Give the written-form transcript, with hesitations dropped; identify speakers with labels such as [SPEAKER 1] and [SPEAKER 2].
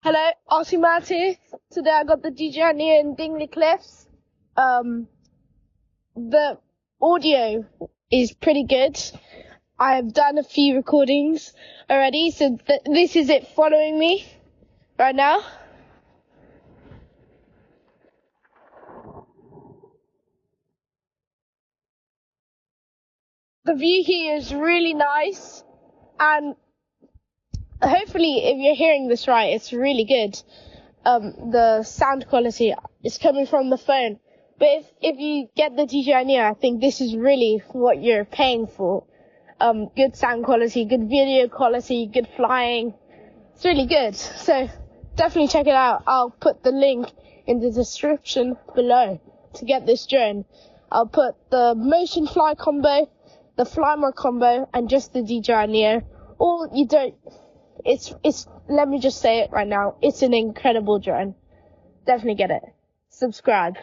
[SPEAKER 1] Hello, Aussie Matt here. Today I got the DJI Neo in Dingley Cliffs. The audio is pretty good. I've done a few recordings already, so this is it following me right now. The view here is really nice, and hopefully if you're hearing this right, it's really good. The sound quality is coming from the phone. But if you get the DJI Neo, I think this is really what you're paying for. Good sound quality, good video quality, good flying. It's really good. So definitely check it out. I'll put the link in the description below to get this drone. I'll put the motion fly combo, the fly mode combo, and just the DJI Neo. Or you don't. Let me just say it right now. It's an incredible drone. Definitely get it. Subscribe.